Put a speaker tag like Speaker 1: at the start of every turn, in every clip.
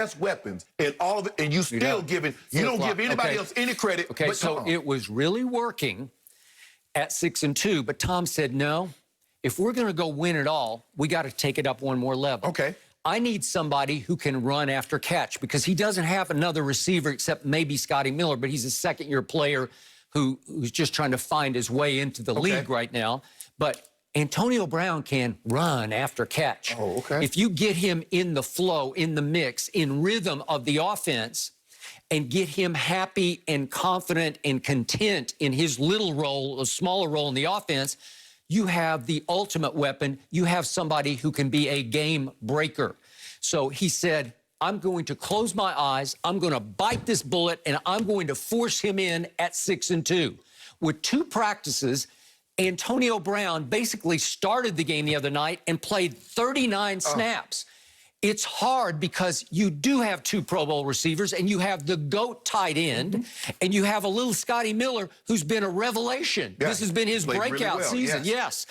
Speaker 1: best weapons and all of it, and you still giving, you don't give anybody else any credit.
Speaker 2: Okay,
Speaker 1: but
Speaker 2: so
Speaker 1: Tom.
Speaker 2: it was really working at 6-2, but Tom said, no, if we're going to go win it all, we got to take it up one more level.
Speaker 1: Okay.
Speaker 2: I need somebody who can run after catch because he doesn't have another receiver except maybe Scotty Miller, but he's a second-year player who's just trying to find his way into the league right now. But Antonio Brown can run after catch.
Speaker 1: Oh, okay.
Speaker 2: If you get him in the flow, in the mix, in rhythm of the offense, and get him happy and confident and content in his little role, a smaller role in the offense, you have the ultimate weapon. You have somebody who can be a game breaker. So he said, I'm going to close my eyes, I'm going to bite this bullet, and I'm going to force him in at 6-2. With 2 practices, Antonio Brown basically started the game the other night and played 39 snaps. It's hard because you do have 2 Pro Bowl receivers, and you have the GOAT tight end, and you have a little Scotty Miller who's been a revelation.
Speaker 1: Yeah,
Speaker 2: this has been his breakout season. Yes.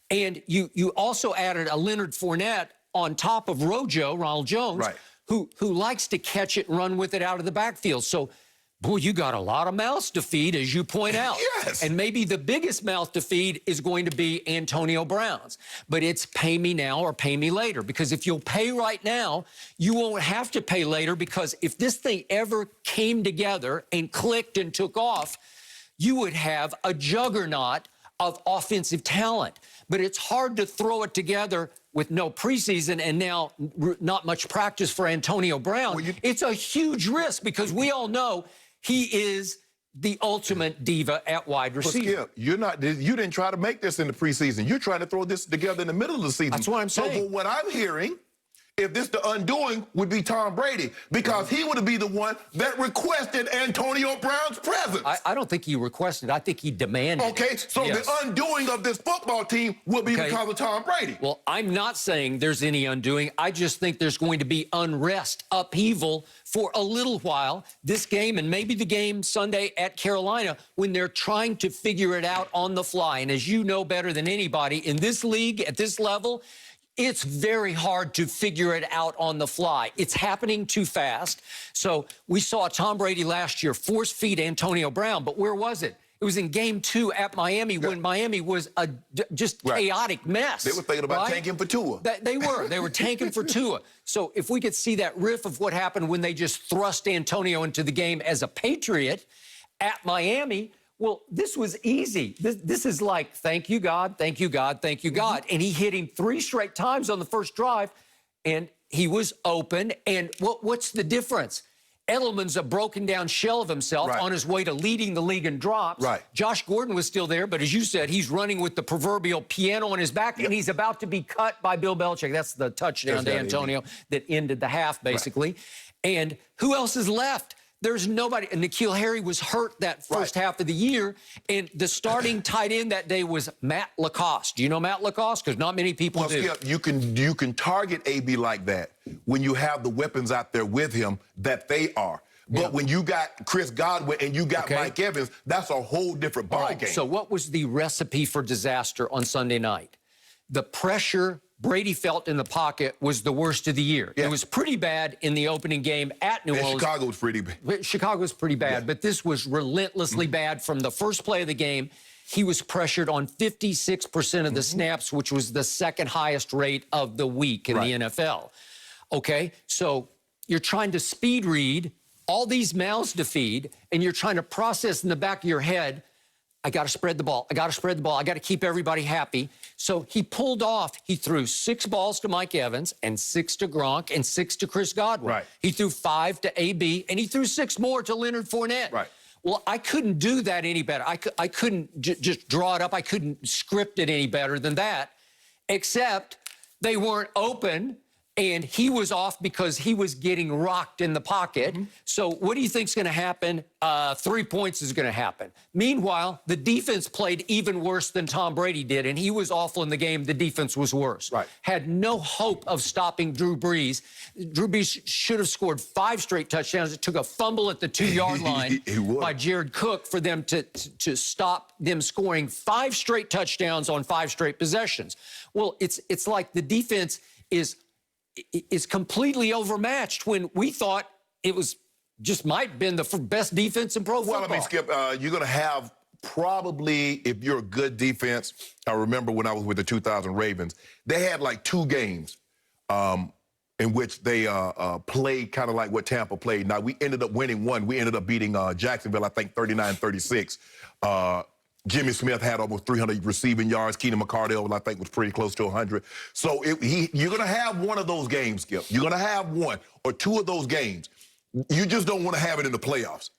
Speaker 2: And you also added a Leonard Fournette on top of Ronald Jones, who likes to catch it and run with it out of the backfield. So, boy, you got a lot of mouths to feed, as you point out.
Speaker 1: Yes.
Speaker 2: And maybe the biggest mouth to feed is going to be Antonio Brown's. But it's pay me now or pay me later. Because if you'll pay right now, you won't have to pay later. Because if this thing ever came together and clicked and took off, you would have a juggernaut of offensive talent. But it's hard to throw it together with no preseason and now not much practice for Antonio Brown.
Speaker 1: Well,
Speaker 2: it's a huge risk because we all know he is the ultimate diva at wide receiver.
Speaker 1: Skip, you didn't try to make this in the preseason. You're trying to throw this together in the middle of the season.
Speaker 2: That's what I'm saying.
Speaker 1: So, but what I'm hearing, if this the undoing, would be Tom Brady, because he would be the one that requested Antonio Brown's presence.
Speaker 2: I don't think he requested. I think he demanded.
Speaker 1: Okay, so the undoing of this football team will be because of Tom Brady.
Speaker 2: Well, I'm not saying there's any undoing. I just think there's going to be unrest, upheaval for a little while. This game and maybe the game Sunday at Carolina, when they're trying to figure it out on the fly. And as you know better than anybody, in this league, at this level, it's very hard to figure it out on the fly. It's happening too fast. So we saw Tom Brady last year force feed Antonio Brown, but where was it? It was in game 2 at Miami when Miami was a just chaotic mess.
Speaker 1: They were thinking about tanking for Tua.
Speaker 2: They were tanking for Tua. So if we could see that riff of what happened when they just thrust Antonio into the game as a Patriot at Miami, well, this was easy. This is like, thank you, God, thank you, God, thank you, God. And he hit him 3 straight times on the first drive, and he was open. And what's the difference? Edelman's a broken-down shell of himself on his way to leading the league in drops. Josh Gordon was still there, but as you said, he's running with the proverbial piano on his back, and he's about to be cut by Bill Belichick. That's the touchdown to Antonio that ended the half, basically. And who else is left? There's nobody. And N'Keal Harry was hurt that first half of the year. And the starting tight end that day was Matt Lacoste. Do you know Matt Lacoste? Because not many people do.
Speaker 1: Skip, you can target AB like that when you have the weapons out there with him that they are. But when you got Chris Godwin and you got Mike Evans, that's a whole different ballgame.
Speaker 2: So what was the recipe for disaster on Sunday night? The pressure Brady felt in the pocket was the worst of the year. It was pretty bad in the opening game at New Orleans.
Speaker 1: Chicago was pretty bad.
Speaker 2: Chicago was pretty bad, but this was relentlessly bad from the first play of the game. He was pressured on 56% of the snaps, which was the second highest rate of the week in the NFL. Okay, so you're trying to speed read, all these mouths to feed, and you're trying to process in the back of your head, I got to spread the ball. I got to spread the ball. I got to keep everybody happy. So he pulled off. He threw 6 balls to Mike Evans and 6 to Gronk and 6 to Chris Godwin. He threw 5 to AB, and he threw 6 more to Leonard Fournette. Well, I couldn't do that any better. I couldn't just draw it up. I couldn't script it any better than that, except they weren't open. And he was off because he was getting rocked in the pocket. So what do you think's going to happen? 3 points is going to happen. Meanwhile, the defense played even worse than Tom Brady did, and he was awful in the game. The defense was worse. Had no hope of stopping Drew Brees. Drew Brees should have scored 5 straight touchdowns. It took a fumble at the 2-yard line by Jared Cook for them to stop them scoring 5 straight touchdowns on 5 straight possessions. Well, it's like the defense is is completely overmatched when we thought it was just might have been the best defense in pro football.
Speaker 1: Well, I mean, Skip, you're going to have probably, if you're a good defense, I remember when I was with the 2000 Ravens, they had like 2 games in which they played kind of like what Tampa played. Now, we ended up winning one. We ended up beating Jacksonville, I think, 39-36. Jimmy Smith had almost 300 receiving yards. Keenan McCardell, I think, was pretty close to 100. So you're going to have one of those games, Skip. You're going to have one or 2 of those games. You just don't want to have it in the playoffs.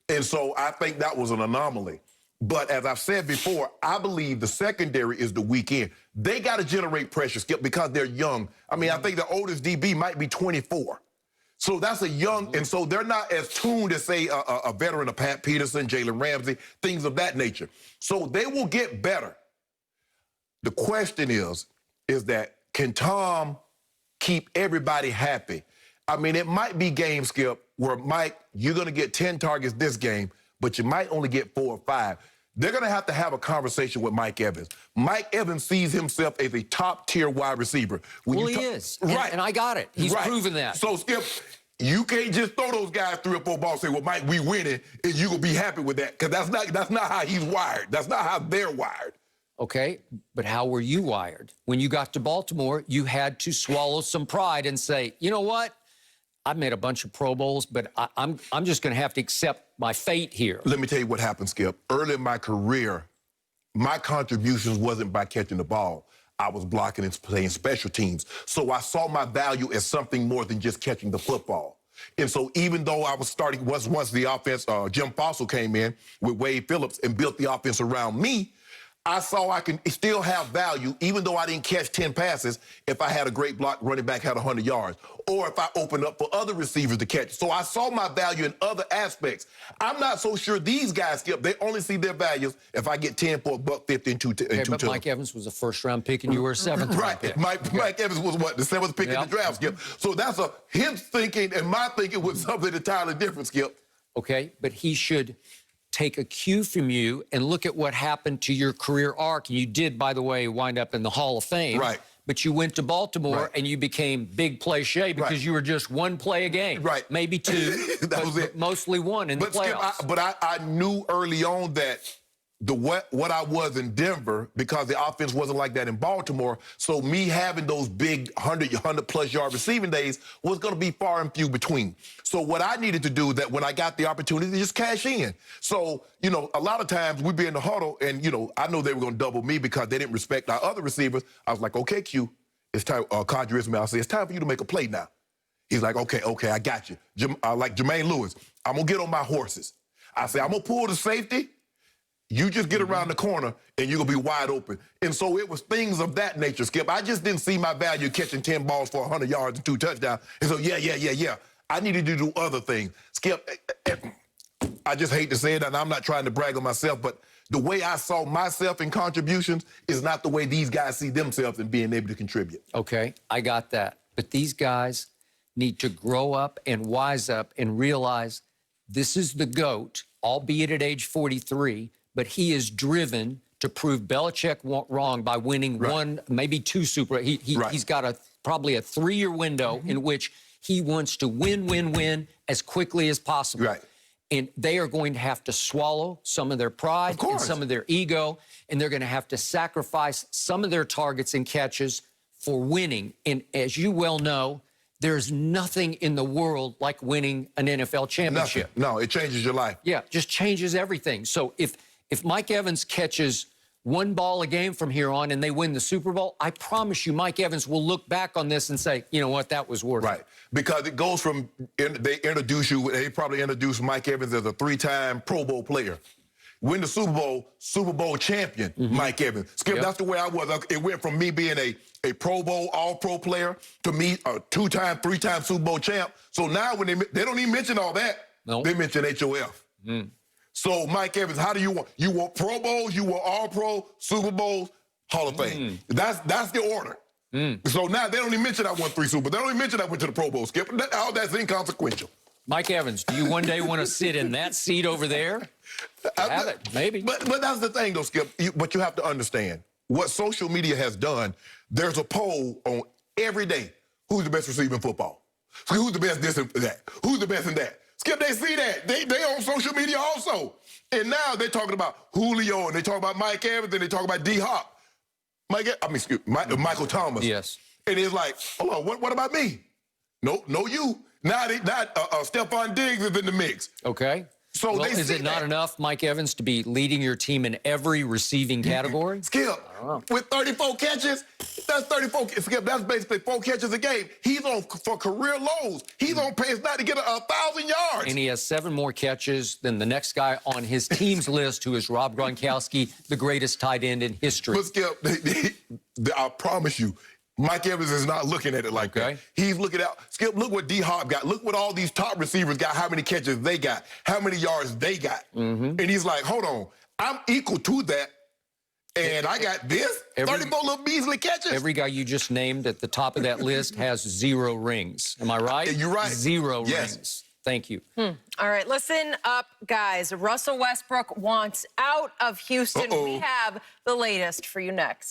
Speaker 1: And so I think that was an anomaly. But as I've said before, I believe the secondary is the weak end. They got to generate pressure, Skip, because they're young. I mean, I think the oldest DB might be 24. So that's a young, and so they're not as tuned as, say, a veteran of Pat Peterson, Jalen Ramsey, things of that nature. So they will get better. The question is that can Tom keep everybody happy? I mean, it might be game, Skip, where, Mike, you're going to get 10 targets this game, but you might only get 4 or 5. They're going to have a conversation with Mike Evans. Mike Evans sees himself as a top-tier wide receiver.
Speaker 2: Well, he is.
Speaker 1: Right.
Speaker 2: And I got it. He's proven that.
Speaker 1: So, Skip, you can't just throw those guys 3 or 4 balls and say, well, Mike, we winning, and you're going to be happy with that, because that's not how he's wired. That's not how they're wired.
Speaker 2: Okay, but how were you wired? When you got to Baltimore, you had to swallow some pride and say, you know what? I've made a bunch of Pro Bowls, but I'm just going to have to accept my fate here.
Speaker 1: Let me tell you what happened, Skip. Early in my career, my contributions wasn't by catching the ball. I was blocking and playing special teams. So I saw my value as something more than just catching the football. And so even though I was starting, once the offense, Jim Fossil came in with Wade Phillips and built the offense around me, I saw I can still have value, even though I didn't catch 10 passes, if I had a great block, running back had 100 yards, or if I opened up for other receivers to catch. So I saw my value in other aspects. I'm not so sure these guys, Skip, they only see their values if I get 10 for $1.50 and 2
Speaker 2: but Mike Evans was a first-round pick, and you were a 7th round pick.
Speaker 1: Mike Evans was what, the 7th pick in the draft, Skip. So that's him thinking and my thinking was something entirely different, Skip.
Speaker 2: Okay, but he should take a cue from you and look at what happened to your career arc. And you did, by the way, wind up in the Hall of Fame.
Speaker 1: Right.
Speaker 2: But you went to Baltimore and you became big play Shea because you were just 1 play a game.
Speaker 1: Right.
Speaker 2: Maybe 2.
Speaker 1: That was it.
Speaker 2: Mostly 1 in the playoffs.
Speaker 1: Skip, I knew early on that what I was in Denver, because the offense wasn't like that in Baltimore, so me having those big 100-plus yard receiving days was going to be far and few between. So what I needed to do, that when I got the opportunity, just cash in. So, a lot of times we'd be in the huddle, and, I know they were going to double me because they didn't respect our other receivers. I was like, okay, Q, it's time, Kadri Ismail, I say, it's time for you to make a play now. He's like, okay, I got you. Like Jermaine Lewis, I'm going to get on my horses. I say, I'm going to pull the safety. You just get around the corner, and you're going to be wide open. And so it was things of that nature, Skip. I just didn't see my value catching 10 balls for 100 yards and 2 touchdowns. And so, yeah. I needed to do other things. Skip, I just hate to say it, and I'm not trying to brag on myself, but the way I saw myself in contributions is not the way these guys see themselves in being able to contribute.
Speaker 2: Okay, I got that. But these guys need to grow up and wise up and realize this is the GOAT, albeit at age 43, but he is driven to prove Belichick wrong by winning 1, maybe 2 Super. He's got probably a 3-year window in which he wants to win as quickly as possible.
Speaker 1: Right.
Speaker 2: And they are going to have to swallow some of their pride and some of their ego, and they're going to have to sacrifice some of their targets and catches for winning. And as you well know, there's nothing in the world like winning an NFL championship.
Speaker 1: Nothing. No, it changes your life.
Speaker 2: Yeah, just changes everything. So if Mike Evans catches 1 ball a game from here on and they win the Super Bowl, I promise you Mike Evans will look back on this and say, you know what, that was worth it.
Speaker 1: Right, because it goes from, they probably introduced Mike Evans as a 3-time Pro Bowl player. Win the Super Bowl champion, Mike Evans. Skip, that's the way I was. It went from me being a Pro Bowl, all-pro player to me a 2-time, 3-time Super Bowl champ. So now when they don't even mention all that, they mention HOF. So, Mike Evans, how do you want? You want Pro Bowls, you want All-Pro, Super Bowls, Hall of Fame. That's the order. So now they don't even mention I won 3 Super Bowls. They don't even mention I went to the Pro Bowl, Skip. All that's inconsequential.
Speaker 2: Mike Evans, do you one day want to sit in that seat over there? Have it, maybe.
Speaker 1: But that's the thing, though, Skip. But you have to understand, what social media has done, there's a poll on every day. who's the best receiver in football? Who's the best this and that? Who's the best in that? Skip, they see that. They on social media also. And now they're talking about Julio, and they talk about Mike Evans, and they talk about D-Hop. Michael Thomas.
Speaker 2: Yes.
Speaker 1: And it's like, hold on, what about me? No, you. Now Stephon Diggs is in the mix.
Speaker 2: Okay.
Speaker 1: So
Speaker 2: well, is it not enough, Mike Evans, to be leading your team in every receiving category?
Speaker 1: Skip, with 34 catches, that's 34. Skip, that's basically 4 catches a game. He's on for career lows. He's on pace now to get 1,000 yards.
Speaker 2: And he has 7 more catches than the next guy on his team's list, who is Rob Gronkowski, the greatest tight end in history.
Speaker 1: But Skip, I promise you, Mike Evans is not looking at it like that. He's looking out. Skip, look what D-Hop got. Look what all these top receivers got, how many catches they got, how many yards they got. And he's like, hold on, I'm equal to that, and I got this? 34 little measly catches?
Speaker 2: Every guy you just named at the top of that list has 0 rings. Am I right?
Speaker 1: You're right.
Speaker 2: 0 rings. Thank you.
Speaker 3: All right, listen up, guys. Russell Westbrook wants out of Houston. We have the latest for you next.